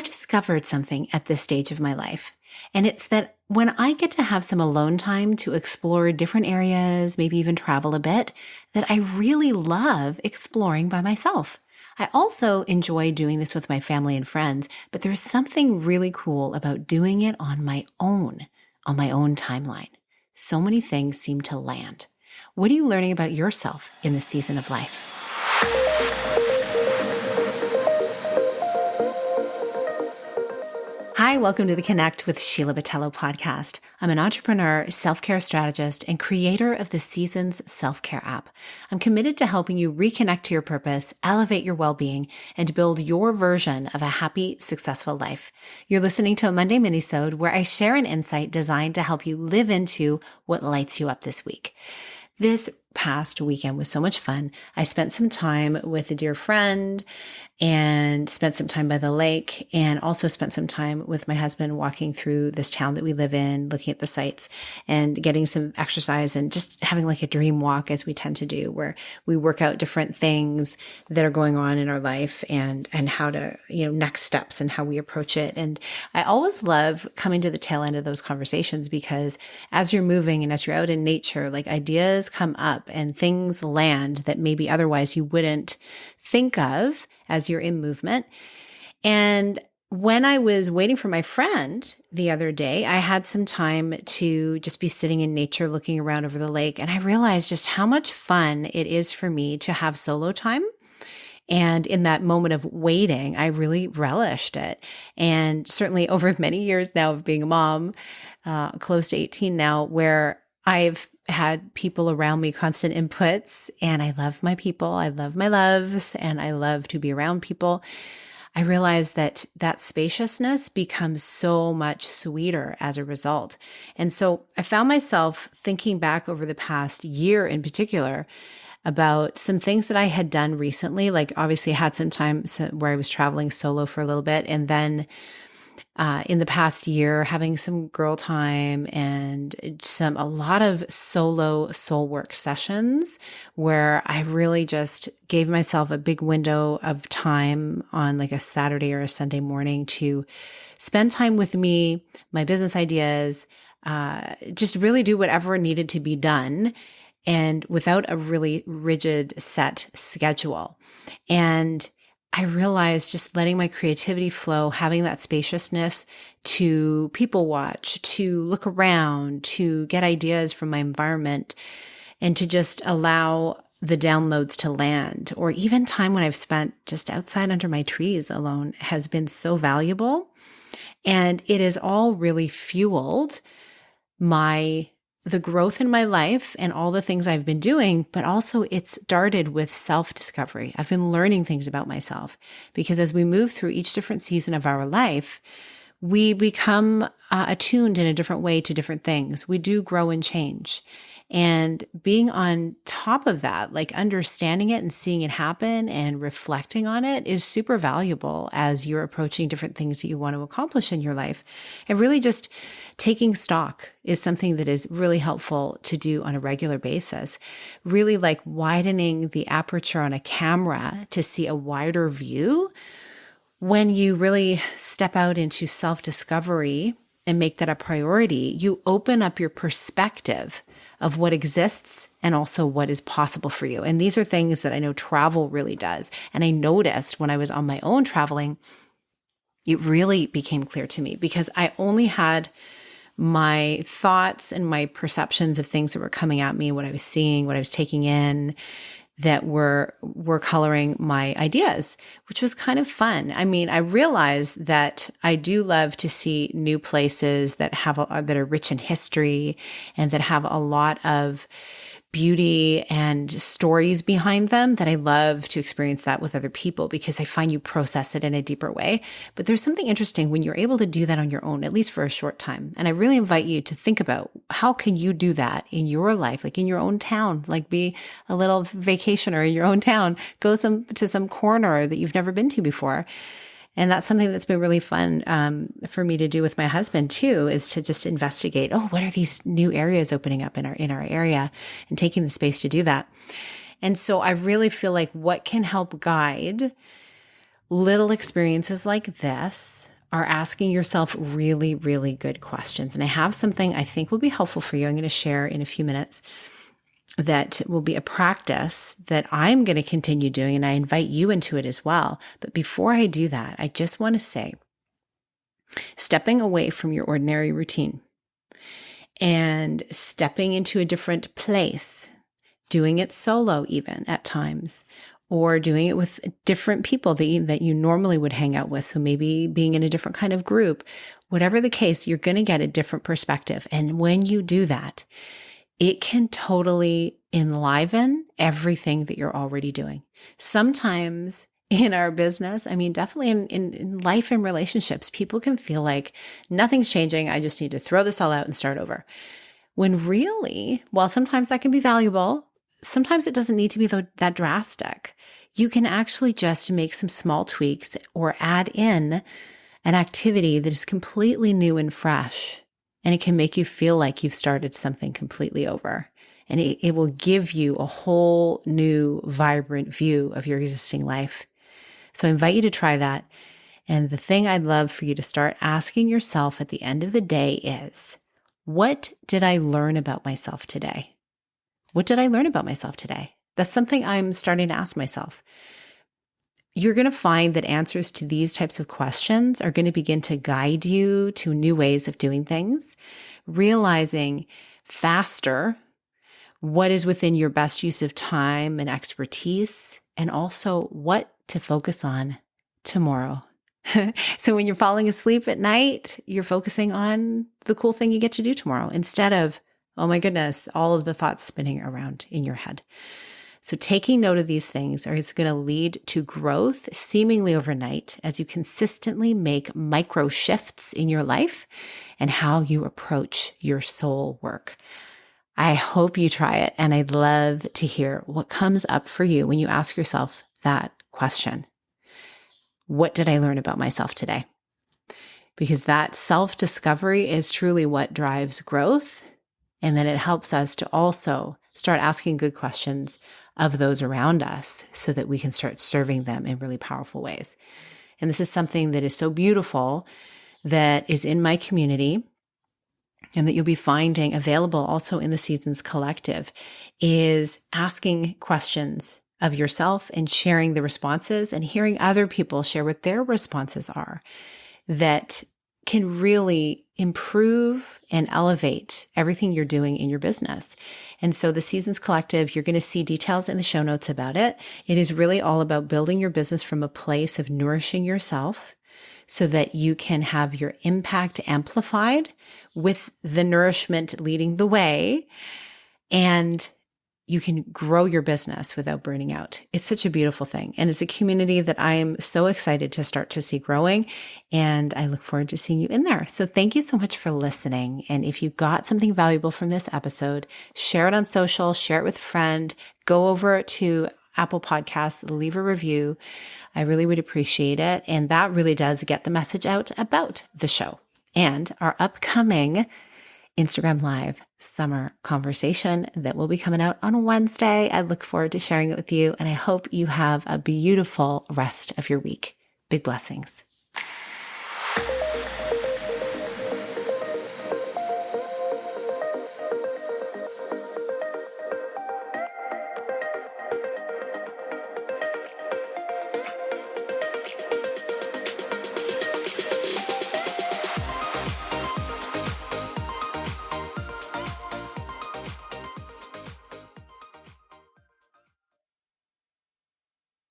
I've discovered something at this stage of my life, and it's that when I get to have some alone time to explore different areas, maybe even travel a bit, that I really love exploring by myself. I also enjoy doing this with my family and friends, but there's something really cool about doing it on my own timeline. So many things seem to land. What are you learning about yourself in this season of life? Hi, welcome to the Connect with Sheila Botelho podcast. I'm an entrepreneur, self-care strategist, and creator of the Seasons Self-Care app. I'm committed to helping you reconnect to your purpose, elevate your well-being, and build your version of a happy, successful life. You're listening to a Monday minisode where I share an insight designed to help you live into what lights you up this week. This past weekend was so much fun. I spent some time with a dear friend and spent some time by the lake, and also spent some time with my husband walking through this town that we live in, looking at the sights and getting some exercise and just having like a dream walk, as we tend to do, where we work out different things that are going on in our life and how to, next steps and how we approach it. And I always love coming to the tail end of those conversations, because as you're moving and as you're out in nature, like ideas come up and things land that maybe otherwise you wouldn't think of as you're in movement. And when I was waiting for my friend the other day, I had some time to just be sitting in nature, looking around over the lake. And I realized just how much fun it is for me to have solo time. And in that moment of waiting, I really relished it. And certainly over many years now of being a mom, close to 18 now, where I've had people around me, constant inputs, and I love my people. I love my loves, and I love to be around people. I realized that spaciousness becomes so much sweeter as a result. And so I found myself thinking back over the past year in particular about some things that I had done recently. Like obviously I had some time where I was traveling solo for a little bit, and then in the past year, having some girl time and a lot of solo soul work sessions where I really just gave myself a big window of time on like a Saturday or a Sunday morning to spend time with me, my business ideas, just really do whatever needed to be done, and without a really rigid set schedule. And I realized just letting my creativity flow, having that spaciousness to people watch, to look around, to get ideas from my environment, and to just allow the downloads to land, or even time when I've spent just outside under my trees alone, has been so valuable. And it has all really fueled the growth in my life and all the things I've been doing, but also it started with self-discovery. I've been learning things about myself, because as we move through each different season of our life, we become attuned in a different way to different things. We do grow and change. And being on top of that, like understanding it and seeing it happen and reflecting on it, is super valuable as you're approaching different things that you want to accomplish in your life. And really just taking stock is something that is really helpful to do on a regular basis. Really like widening the aperture on a camera to see a wider view. When you really step out into self-discovery and make that a priority, you open up your perspective of what exists and also what is possible for you. And these are things that I know travel really does. And I noticed when I was on my own traveling, it really became clear to me, because I only had my thoughts and my perceptions of things that were coming at me, what I was seeing, what I was taking in, that were coloring my ideas, which was kind of fun. I mean, I realized that I do love to see new places that that are rich in history and that have a lot of beauty and stories behind them, that I love to experience that with other people, because I find you process it in a deeper way. But there's something interesting when you're able to do that on your own, at least for a short time. And I really invite you to think about, how can you do that in your life, like in your own town, like be a little vacationer in your own town, go to some corner that you've never been to before. And that's something that's been really fun for me to do with my husband too, is to just investigate, what are these new areas opening up in our area, and taking the space to do that. And so I really feel like what can help guide Little experiences like this are asking yourself really, really good questions. And I have something I think will be helpful for you. I'm going to share in a few minutes that will be a practice that I'm going to continue doing, and I invite you into it as well. But before I do that, I just want to say, stepping away from your ordinary routine and stepping into a different place, doing it solo even at times, or doing it with different people that you normally would hang out with. So maybe being in a different kind of group, whatever the case, you're going to get a different perspective. And when you do that, it can totally enliven everything that you're already doing. Sometimes in our business, I mean, definitely in life and relationships, people can feel like nothing's changing. I just need to throw this all out and start over. When really, while sometimes that can be valuable, sometimes it doesn't need to be that drastic. You can actually just make some small tweaks or add in an activity that is completely new and fresh. And it can make you feel like you've started something completely over. And it will give you a whole new, vibrant view of your existing life. So I invite you to try that. And the thing I'd love for you to start asking yourself at the end of the day is, what did I learn about myself today? What did I learn about myself today? That's something I'm starting to ask myself. You're going to find that answers to these types of questions are going to begin to guide you to new ways of doing things, realizing faster what is within your best use of time and expertise, and also what to focus on tomorrow. So when you're falling asleep at night, you're focusing on the cool thing you get to do tomorrow instead of, oh my goodness, all of the thoughts spinning around in your head. So taking note of these things is going to lead to growth seemingly overnight as you consistently make micro shifts in your life and how you approach your soul work. I hope you try it, and I'd love to hear what comes up for you when you ask yourself that question. What did I learn about myself today? Because that self-discovery is truly what drives growth. And then it helps us to also start asking good questions of those around us so that we can start serving them in really powerful ways. And this is something that is so beautiful that is in my community and that you'll be finding available also in the Seasons Collective, is asking questions of yourself and sharing the responses and hearing other people share what their responses are that can really improve and elevate everything you're doing in your business. And so the Seasons Collective, you're going to see details in the show notes about it. It is really all about building your business from a place of nourishing yourself so that you can have your impact amplified with the nourishment leading the way, and you can grow your business without burning out. It's such a beautiful thing. And it's a community that I'm so excited to start to see growing. And I look forward to seeing you in there. So thank you so much for listening. And if you got something valuable from this episode, share it on social, share it with a friend, go over to Apple Podcasts, leave a review. I really would appreciate it. And that really does get the message out about the show and our upcoming Instagram Live summer conversation that will be coming out on Wednesday. I look forward to sharing it with you, and I hope you have a beautiful rest of your week. Big blessings.